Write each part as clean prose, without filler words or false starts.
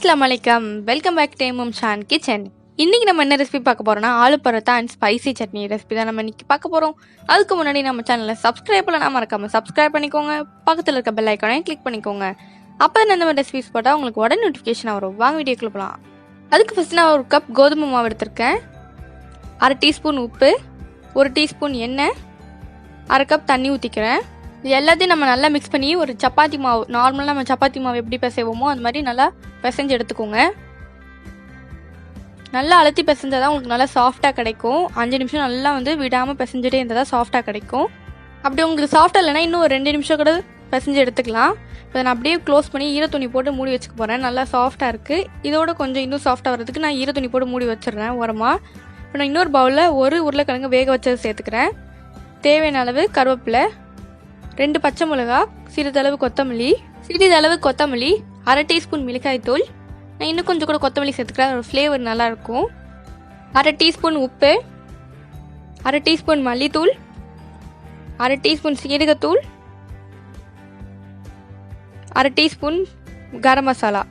अस्सलाम वालेकुम welcome back to Mmshaandkitchen. இன்னைக்கு நம்ம என்ன ரெசிபி பார்க்க போறோம்னா aloo parotta and spicy chutney recipe தான் நம்ம இன்னைக்கு பார்க்க போறோம். அதுக்கு முன்னாடி நம்ம சேனலை சப்ஸ்கிரைப் பண்ணலாம், மறக்காம சப்ஸ்கிரைப் பண்ணிக்கோங்க. பக்கத்தில் இருக்க பெல் ஐக்கானையும் கிளிக் பண்ணிக்கோங்க. அப்போ இந்த மாதிரி ரெசிபிஸ் போட்டால் உங்களுக்கு உடனே நோட்டிஃபிகேஷன் வரும். வாங்க வீடியோக்குள்ள போகலாம். அதுக்கு ஃபர்ஸ்ட் நான் ஒரு கப் கோதுமை மாவு எடுத்திருக்கேன், 1/2 டீஸ்பூன் உப்பு, 1 டீஸ்பூன் எண்ணெய், 1/2 கப் தண்ணி ஊற்றிக்கிறேன். இது எல்லாத்தையும் நம்ம நல்லா மிக்ஸ் பண்ணி ஒரு சப்பாத்தி மாவு, நார்மலாக நம்ம சப்பாத்தி மாவு எப்படி பிசைவோமோ அது மாதிரி நல்லா பிசைஞ்சு எடுத்துக்கோங்க. நல்லா அழுத்தி பிசைஞ்சால் தான் உங்களுக்கு நல்லா சாஃப்டாக கிடைக்கும். 5 நிமிஷம் நல்லா விடாமல் பிசைஞ்சிட்டே இருந்தால் தான் சாஃப்டாக கிடைக்கும். அப்படி உங்களுக்கு சாஃப்டாக இல்லைன்னா இன்னும் ஒரு 2 நிமிஷம் கூட பிசைஞ்சு எடுத்துக்கலாம். இப்போ நான் அப்படியே க்ளோஸ் பண்ணி ஈரத்துணி போட்டு மூடி வச்சுக்க போகிறேன். நல்லா சாஃப்டாக இருக்குது. இதோட கொஞ்சம் இன்னும் சாஃப்டாக வரதுக்கு நான் ஈரத்துணி போட்டு மூடி வச்சிடுறேன் ஓரமாக. இப்போ நான் இன்னொரு பவுலில் ஒரு உருளைக்கிழங்கு வேக வச்சது சேர்த்துக்கிறேன். தேவையான அளவு கருவேப்பிலை, 2 பச்சை மிளகா, சிறிதளவு கொத்தமல்லி, 1/2 டீஸ்பூன் மிளகாய்த்தூள். நான் இன்னும் கொஞ்சம் கூட கொத்தமல்லி சேர்த்துக்கிறேன், ஒரு ஃப்ளேவர் நல்லாயிருக்கும். 1/2 டீஸ்பூன் உப்பு, 1/2 டீஸ்பூன் மல்லித்தூள், 1/2 டீஸ்பூன் சீரகத்தூள், 1/2 டீஸ்பூன் கரம் மசாலா.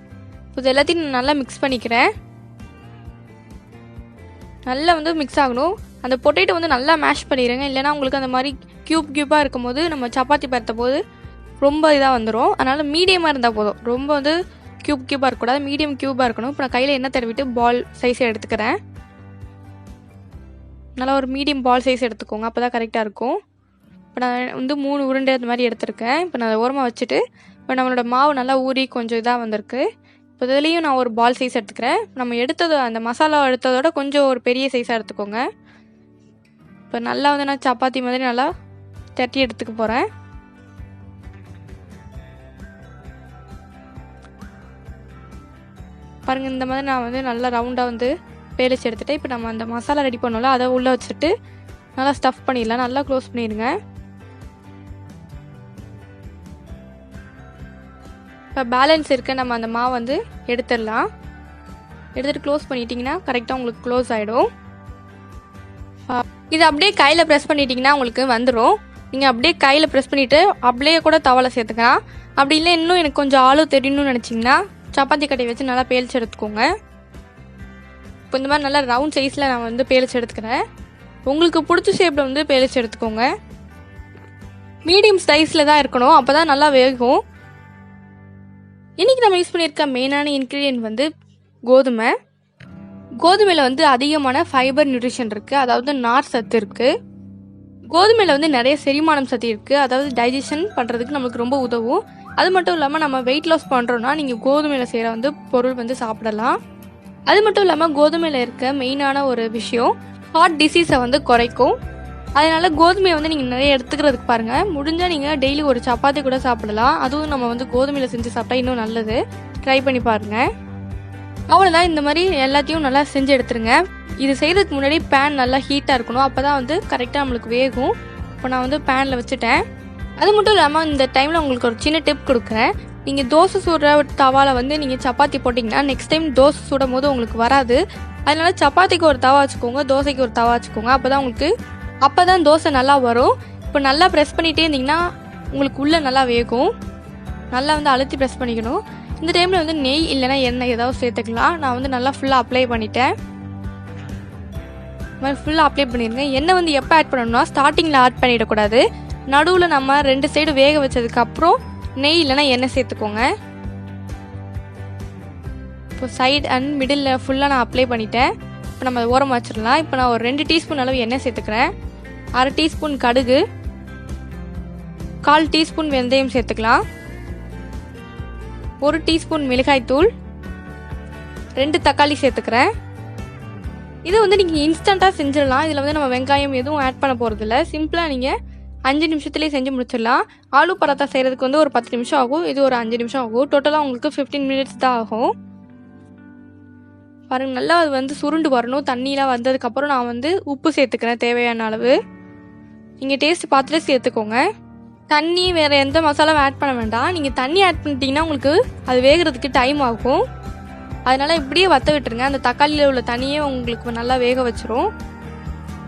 இது எல்லாத்தையும் நான் நல்லா மிக்ஸ் பண்ணிக்கிறேன். நல்லா மிக்ஸ் ஆகணும். அந்த பொட்டேட்டோ நல்லா மேஷ் பண்ணிடுங்க, இல்லைனா உங்களுக்கு அந்த மாதிரி க்யூபாக இருக்கும் போது நம்ம சப்பாத்தி பரத்த போது ரொம்ப இதாக வந்துடும். அதனால் மீடியமாக இருந்தால் போதும். ரொம்ப க்யூபாக இருக்கக்கூடாது, மீடியம் க்யூபாக இருக்கணும். இப்போ நான் கையில் எண்ணெய் தடவிட்டு பால் சைஸை எடுத்துக்கிறேன். நல்லா ஒரு மீடியம் பால் சைஸ் எடுத்துக்கோங்க, அப்போ தான் கரெக்டாக இருக்கும். இப்போ நான் 3 உருண்டை அது மாதிரி எடுத்துருக்கேன். இப்போ நான் அதை ஓரமாக வச்சுட்டு, இப்போ நம்மளோட மாவு நல்லா ஊறி கொஞ்சம் இதாக வந்திருக்கு. இப்போ இதுலேயும் நான் ஒரு பால் சைஸ் எடுத்துக்கிறேன். நம்ம எடுத்தது அந்த மசாலா எடுத்ததோட கொஞ்சம் ஒரு பெரிய சைஸாக எடுத்துக்கோங்க. இப்போ நல்லா நான் சப்பாத்தி மாதிரி நல்லா தட்டி எடுத்துக்க போகிறேன். பாருங்கள், இந்த மாதிரி நான் நல்லா ரவுண்டாக பேலிச்சு எடுத்துகிட்டு, இப்போ நம்ம அந்த மசாலா ரெடி பண்ணோம்ல அதை உள்ளே வச்சுட்டு நல்லா ஸ்டஃப் பண்ணிடலாம். நல்லா க்ளோஸ் பண்ணிடுங்க. இப்போ பேலன்ஸ் இருக்க நம்ம அந்த மாவு எடுத்துடலாம். எடுத்துகிட்டு க்ளோஸ் பண்ணிட்டீங்கன்னா கரெக்டாக உங்களுக்கு க்ளோஸ் ஆகிடும். இது அப்படியே கையில் ப்ரெஸ் பண்ணிட்டீங்கன்னா உங்களுக்கு வந்துடும். நீங்கள் அப்படியே கையில் ப்ரெஸ் பண்ணிவிட்டு அப்படியே கூட தவாவில் சேர்த்துக்கலாம். அப்படி இல்லை இன்னும் எனக்கு கொஞ்சம் ஆலு தெரியணும்னு நினச்சிங்கன்னா சப்பாத்தி கட்டையை வச்சு நல்லா பேலிச்சு எடுத்துக்கோங்க. இப்போ இந்த மாதிரி நல்லா ரவுண்ட் சைஸில் நான் பேலிச்சு எடுத்துக்கிறேன். உங்களுக்கு பிடிச்ச ஷேப்பில் பேலிச்சு எடுத்துக்கோங்க. மீடியம் சைஸில் தான் இருக்கணும், அப்போ தான் நல்லா வேகும். இன்றைக்கி நம்ம யூஸ் பண்ணியிருக்க மெயினான இன்க்ரீடியன்ட் கோதுமை. கோதுமையில் அதிகமான ஃபைபர் நியூட்ரிஷன் இருக்குது, அதாவது நார் சத்து இருக்குது. கோதுமையில் நிறைய செரிமானம் சத்து இருக்குது, அதாவது டைஜஷன் பண்ணுறதுக்கு நம்மளுக்கு ரொம்ப உதவும். அது மட்டும் இல்லாமல் நம்ம வெயிட் லாஸ் பண்ணுறோன்னா நீங்கள் கோதுமையில் செய்கிற பொருள் சாப்பிடலாம். அது மட்டும் இல்லாமல் கோதுமையில் இருக்க மெயினான ஒரு விஷயம் ஹார்ட் டிசீஸை குறைக்கும். அதனால் கோதுமையை நீங்கள் நிறைய எடுத்துக்கிறதுக்கு பாருங்கள். முடிஞ்சால் நீங்கள் டெய்லி ஒரு சப்பாத்தி கூட சாப்பிடலாம். அதுவும் நம்ம கோதுமையில் செஞ்சு சாப்பிட்டா இன்னும் நல்லது. ட்ரை பண்ணி பாருங்கள். அவ்வளோதான், இந்த மாதிரி எல்லாத்தையும் நல்லா செஞ்சு எடுத்துருங்க. இது செய்கிறதுக்கு முன்னாடி பேன் நல்லா ஹீட்டாக இருக்கணும், அப்போ தான் கரெக்டாக நம்மளுக்கு வேகும். இப்போ நான் பேனில் வச்சுட்டேன். அது மட்டும் இல்லாமல் இந்த டைமில் உங்களுக்கு ஒரு சின்ன டிப் கொடுக்குறேன். நீங்கள் தோசை சுடுற தவாவில் நீங்கள் சப்பாத்தி போட்டிங்கன்னா நெக்ஸ்ட் டைம் தோசை சுடும் போது உங்களுக்கு வராது. அதனால சப்பாத்திக்கு ஒரு தவா வச்சுக்கோங்க, தோசைக்கு ஒரு தவா வச்சுக்கோங்க. அப்போ தான் தோசை நல்லா வரும். இப்போ நல்லா ப்ரெஸ் பண்ணிகிட்டே இருந்தீங்கன்னா உங்களுக்கு உள்ளே நல்லா வேகும். நல்லா அழுத்தி ப்ரெஸ் பண்ணிக்கணும். இந்த டைமில் நெய் இல்லைனா எண்ணெய் ஏதாவது சேர்த்துக்கலாம். நான் நல்லா ஃபுல்லாக அப்ளை பண்ணிட்டேன். இது மாதிரி ஃபுல்லாக அப்ளை பண்ணிடுங்க. எண்ணெய் எப்போ ஆட் பண்ணணும்னா ஸ்டார்டிங்கில் ஆட் பண்ணிடக்கூடாது. நடுவில் நம்ம 2 சைடு வேக வச்சதுக்கப்புறம் நெய் இல்லைனா எண்ணெய் சேர்த்துக்கோங்க. இப்போ சைடு அண்ட் மிடில் ஃபுல்லாக நான் அப்ளை பண்ணிட்டேன். இப்போ நம்ம அதை ஓரமாக வச்சிடலாம். இப்போ நான் ஒரு 2 டீஸ்பூன் அளவு எண்ணெய் சேர்த்துக்கிறேன். 1/2 டீஸ்பூன் கடுகு, 1/4 டீஸ்பூன் வெந்தயம் சேர்த்துக்கலாம். 1 டீஸ்பூன் மிளகாய்த்தூள், 2 தக்காளி சேர்த்துக்கிறேன். இது நீங்கள் இன்ஸ்டண்ட்டாக செஞ்சிடலாம். இதில் நம்ம வெங்காயம் எதுவும் ஆட் பண்ண போகிறதில்ல. சிம்பிளாக நீங்கள் 5 நிமிஷத்துலேயே செஞ்சு முடிச்சிடலாம். ஆலு பராத்தா செய்கிறதுக்கு ஒரு 10 நிமிஷம் ஆகும், இது ஒரு 5 நிமிஷம் ஆகும். டோட்டலாக உங்களுக்கு 15 மினிட்ஸ் தான் ஆகும். பாருங்கள், நல்லா அது சுருண்டு வரணும். தண்ணியெலாம் வந்ததுக்கப்புறம் நான் உப்பு சேர்த்துக்கிறேன் தேவையான அளவு. நீங்கள் டேஸ்ட் பார்த்துட்டு சேர்த்துக்கோங்க. தண்ணி வேறு எந்த மசாலாவும் ஆட் பண்ண வேண்டாம். நீங்கள் தண்ணி ஆட் பண்ணிட்டீங்கன்னா உங்களுக்கு அது வேகிறதுக்கு டைம் ஆகும். அதனால் இப்படியே வற்ற விட்டுருங்க. அந்த தக்காளியில் உள்ள தண்ணியே உங்களுக்கு நல்லா வேக வச்சிரும்.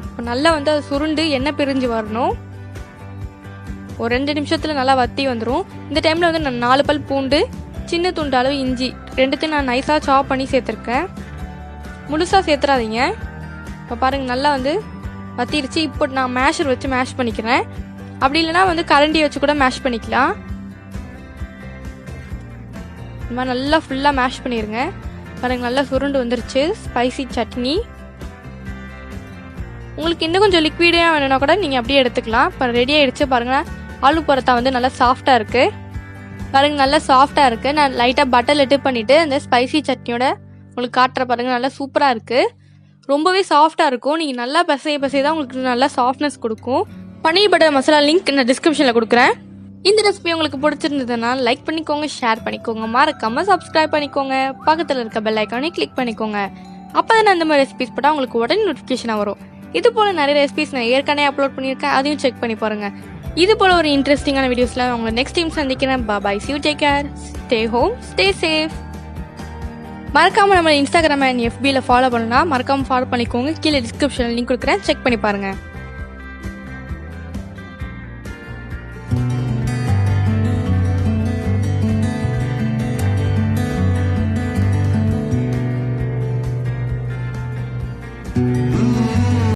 இப்போ நல்லா அது சுருண்டு எண்ணெய் பிரிஞ்சு வரணும். ஒரு 2 நிமிஷத்தில் நல்லா வற்றி வந்துடும். இந்த டைமில் நான் 4 பல் பூண்டு சின்ன துண்டு அளவு இஞ்சி ரெண்டுத்தையும் நான் நைஸாக சாப் பண்ணி சேர்த்துருக்கேன். முழுசாக சேர்த்துறாதீங்க. இப்போ பாருங்கள் நல்லா வந்து வத்திருச்சு. இப்போ நான் மேஷர் வச்சு மேஷ் பண்ணிக்கிறேன். அப்படி இல்லைனா வந்து கரண்டி வச்சு கூட மேஷ் பண்ணிக்கலாம். இந்த மாதிரி நல்லா ஃபுல்லாக மேஷ் பண்ணிடுங்க. பாருங்கள் நல்லா சுருண்டு வந்துருச்சு ஸ்பைசி சட்னி. உங்களுக்கு இன்னும் கொஞ்சம் லிக்விடாக வேணும்னா கூட நீங்கள் அப்படியே எடுத்துக்கலாம். இப்போ ரெடி ஆகிடுச்சு. பாருங்கள் ஆலு பரோட்டா வந்து நல்லா சாஃப்டாக இருக்குது. பாருங்கள் நல்லா சாஃப்டாக இருக்குது. நான் லைட்டாக பட்டரில் டிப் பண்ணிவிட்டு அந்த ஸ்பைசி சட்னியோட உங்களுக்கு காட்டுற பாருங்கள் நல்லா சூப்பராக இருக்குது. ரொம்பவே சாஃப்டாக இருக்கும். நீங்கள் நல்லா பிசைய தான் உங்களுக்கு நல்லா சாஃப்ட்னஸ் கொடுக்கும். பன்னீர் பட்டர் மசாலா லிங்க் நான் டிஸ்கிரிப்ஷனில் கொடுக்குறேன். இந்த ரெசிபி உங்களுக்கு பிடிச்சிருந்ததுன்னா லைக் பண்ணிக்கோங்க, ஷேர் பண்ணிக்கோங்க, மறக்காமல் சப்ஸ்கிரைப் பண்ணிக்கோங்க. பக்கத்தில் இருக்க பெல் ஐக்கானே கிளிக் பண்ணிக்கோங்க. அப்போ தான் அந்த மாதிரி ரெசிபிஸ் போட்டால் உங்களுக்கு உடனே நோட்டிஃபிகேஷனாக வரும். இது போல் நிறைய ரெசிபிஸ் நான் ஏற்கனவே அப்லோட் பண்ணியிருக்கேன். அதையும் செக் பண்ணி பாருங்கள். இது போல் ஒரு இன்ட்ரெஸ்டிங்கான வீடியோஸில் உங்களை நெக்ஸ்ட் டைம் சந்திக்கிறேன். பாய், see you, take care, stay home, stay safe. மறக்காமல் நம்ம இன்ஸ்டாகிராம் அண்ட் FBயில் ஃபாலோ பண்ணலாம். மறக்காமல் ஃபாலோ பண்ணிக்கோங்க. கீழே டிஸ்கிரிப்ஷனில் லிங்க் கொடுக்குறேன், செக் பண்ணி பாருங்கள்.